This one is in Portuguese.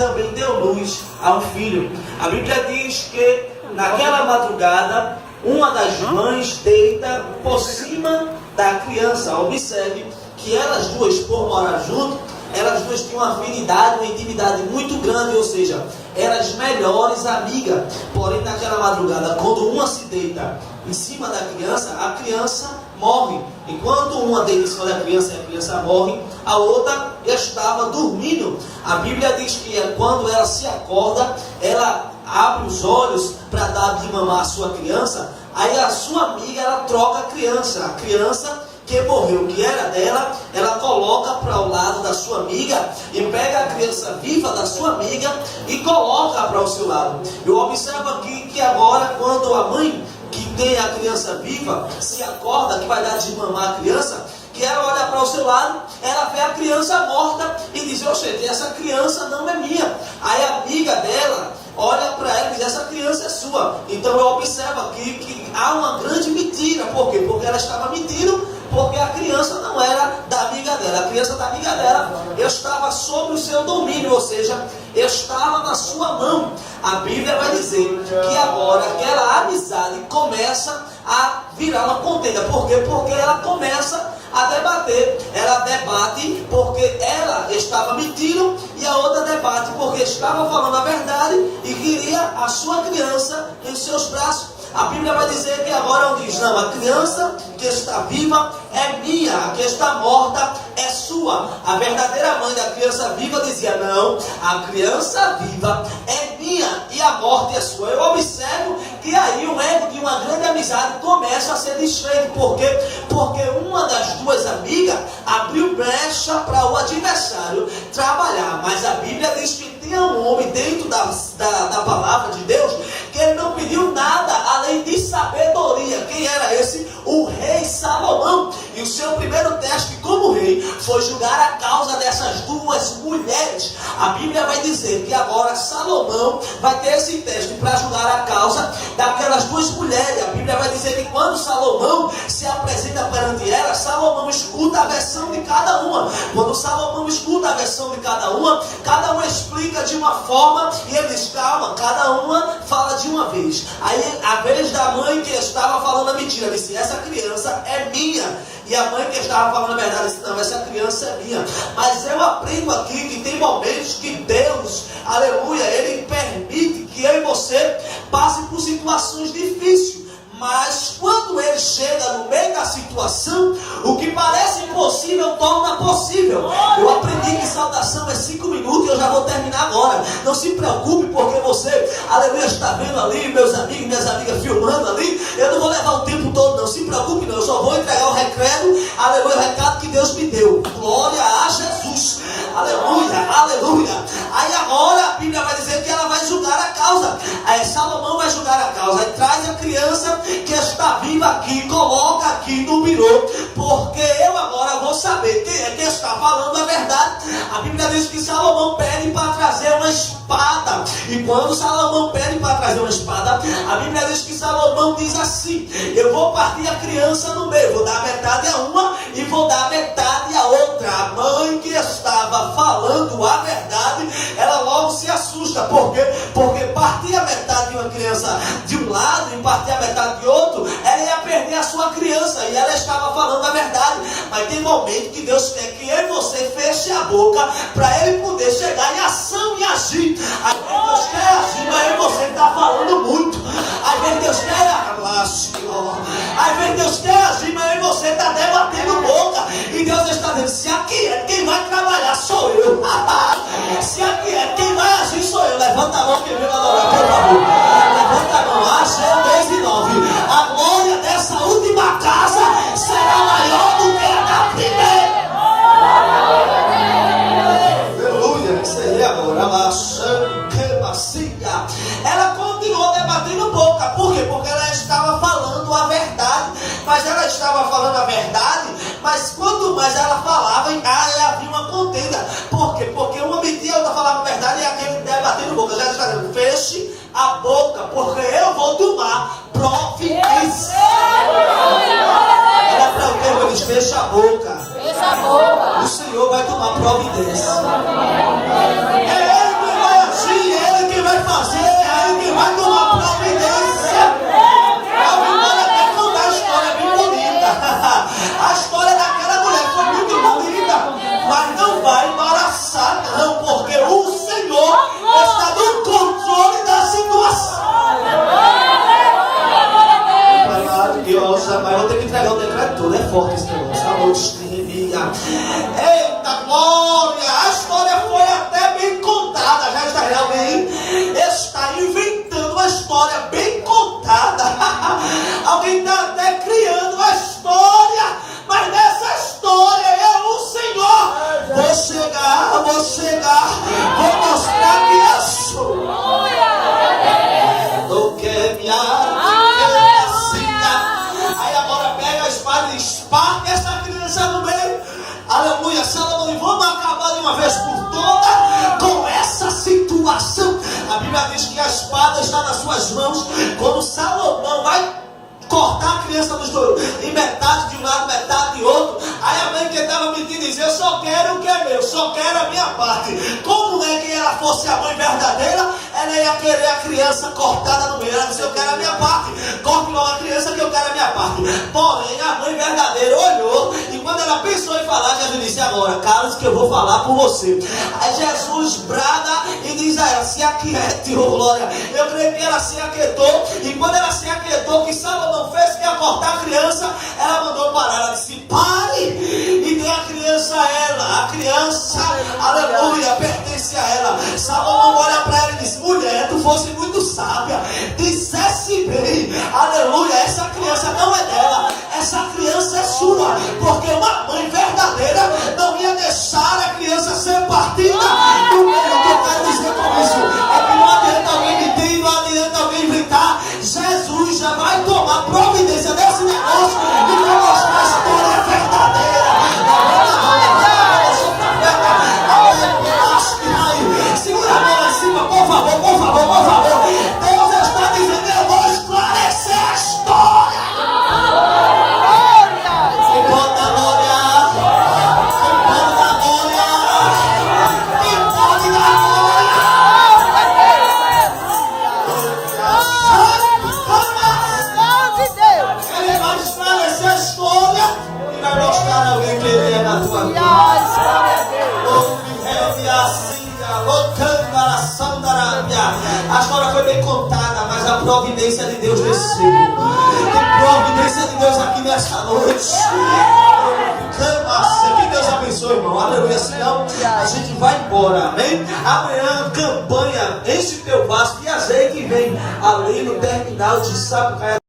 também deu luz a um filho. A Bíblia diz que naquela madrugada, uma das mães deita por cima da criança. Observe que elas duas, por morar junto, elas duas tinham uma afinidade, uma intimidade muito grande, ou seja, eram as melhores amigas. Porém, naquela madrugada, quando uma se deita em cima da criança, a criança morre. Enquanto uma deita em cima da criança e a criança morre, a outra estava dormindo. A Bíblia diz que quando ela se acorda, ela abre os olhos para dar de mamar a sua criança. Aí a sua amiga, ela troca a criança que morreu, que era dela, ela coloca para o lado da sua amiga e pega a criança viva da sua amiga e coloca para o seu lado. Eu observo aqui que agora, quando a mãe que tem a criança viva se acorda, que vai dar de mamar a criança, que ela olha para o seu lado, ela vê a criança morta e diz: oxe, essa criança não é minha. Aí a amiga dela olha para ela e diz: essa criança é sua. Então eu observo aqui que há uma grande mentira. Por quê? Porque ela estava mentindo, porque a criança não era da amiga dela. A criança da amiga dela estava sob o seu domínio, ou seja, estava na sua mão. A Bíblia vai dizer que agora aquela amizade começa a virar uma contenda. Por quê? Porque ela começa a debater. Ela debate porque ela estava mentindo, e a outra debate porque estava falando a verdade e queria a sua criança em seus braços. A Bíblia vai dizer que agora diz: não, a criança que está viva é minha, a que está morta é sua. A verdadeira mãe da criança viva dizia: não, a criança viva é minha e a morte é sua. Eu observo que aí o ego de uma grande amizade começa a ser desfeito. Por quê? Porque uma das duas amigas abriu brecha para o adversário trabalhar. Mas a Bíblia diz que tinha um homem dentro da palavra de Deus que ele não pediu nada além de sabedoria. Quem era esse? O rei Salomão. E o seu primeiro teste como rei foi julgar a causa dessas duas mulheres. A Bíblia vai dizer que agora Salomão vai ter esse teste para julgar a causa daquelas duas mulheres. A Bíblia vai dizer que quando Salomão se apresenta perante ela, Salomão escuta a versão de cada uma. Quando Salomão escuta a versão de cada uma explica de uma forma e ele diz: calma, cada uma fala de uma vez. Aí a vez da mãe que estava falando a mentira disse: essa criança é minha. E a mãe que estava falando a verdade disse: não, essa criança é minha. Mas eu aprendo aqui que tem momentos que Deus, aleluia, Ele permite que eu e você passe por situações difíceis. Mas quando ele chega no meio da situação, o que parece impossível torna possível. Eu aprendi que saudação é 5 minutos e eu já vou terminar agora. Não se preocupe, porque você, aleluia, está vendo ali meus amigos, minhas amigas filmando ali. Eu não vou levar o tempo todo, não se preocupe não. Eu só vou entregar o recado, aleluia, o recado que Deus me deu. Glória a Jesus. Aleluia, aleluia. Aí agora a Bíblia vai dizer que ela vai julgar a causa. Aí Salomão vai julgar a causa. Aí traz a criança que está viva aqui, coloca aqui no birô, porque eu agora vou saber quem é que está falando a verdade. A Bíblia diz que Salomão pede para trazer uma espada. E quando Salomão pede para trazer uma espada, a Bíblia diz que Salomão diz assim: eu vou partir a criança no meio, vou dar metade a uma e vou dar metade a outra. A mãe que estava falando a verdade, ela logo se assusta. Por quê? Porque partir a metade de uma criança de um lado e partir a metade de outro, ela ia perder a sua criança, e ela estava falando a verdade. Mas tem momento que Deus quer que eu e você feche a boca para Ele poder chegar em ação e agir. Às vezes Deus quer agir, mas eu e você está falando muito. Às vezes Deus quer Às vezes Deus quer agir, mas eu e você está debatendo boca. E Deus está dizendo: se aqui é quem vai trabalhar sou eu. Se aqui é quem vai agir sou eu. Levanta a mão que vem adorar, por favor. Levanta a mão. Achei 10 e 9. A glória dessa última casa será maior do que a da primeira. Aleluia. Isso aí agora. Ela continuou debatendo boca. Por quê? Porque ela estava falando a verdade. Mas ela estava falando a verdade, mas quanto mais ela falava, havia uma contenda. Por quê? Porque uma mentia, a outra falava a verdade, e aquele debatendo boca. Já está dizendo: feche a boca, porque eu vou tomar providência. Olha para o tempo, eles: fecha a boca. Fecha a boca. O Senhor vai tomar providência. É Ele que vai alguém está inventando uma história bem contada. Alguém está até criando uma história, mas nessa história eu, o Senhor, vou chegar, vou mostrar que eu sou. Do que me aí agora pega a espada e esparta essa criança no meio. Aleluia, Salomão, e vamos acabar de uma vez por todas com essa situação. A Bíblia diz que a espada está nas suas mãos. Quando Salomão vai cortar a criança dos dois, em metade de um lado, metade de outro, aí a mãe que estava mentindo dizia: eu só quero o que é meu, só quero a minha parte. Como é que ela fosse a mãe verdadeira, ela ia querer a criança cortada no meio. Ela disse: eu quero a minha parte, corte logo a criança que eu quero a minha parte. Porém, a mãe verdadeira olhou, e quando ela pensou em falar, Jesus disse: agora, cala-se que eu vou falar por você. Aí Jesus brada e diz a ela: se aquiete, oh glória. Eu creio que ela se aquietou, e quando ela se aquietou, que Salomão fez que ia cortar a criança, ela mandou parar. Ela disse: pare e dê a criança a ela. A criança, aleluia, pertence a ela. Salomão olha para ela e diz: mulher, tu fosse muito sábia, dissesse bem, aleluia, essa criança não é dela, essa criança é sua, porque uma mãe verdadeira não ia deixar a criança ser partida no meio. O que eu quero dizer com isso é que não adianta alguém mentir, não adianta alguém inventar. Jesus já vai tomar providência desse negócio e vai mostrar a história verdadeira. Segura a mão lá em cima, por favor. Deus está dizendo: eu vou esclarecer a história. Que pode dar glória, Ele vai esclarecer a história e vai mostrar alguém que ele é na tua vida. A história foi bem contada, mas a providência de Deus desceu. Tem providência de Deus aqui nesta noite. Que Deus abençoe, irmão. Aleluia. Senão a gente vai embora. Amém? Amanhã, campanha. Enche teu vaso de azeite e vem ali no terminal de Sapucaia.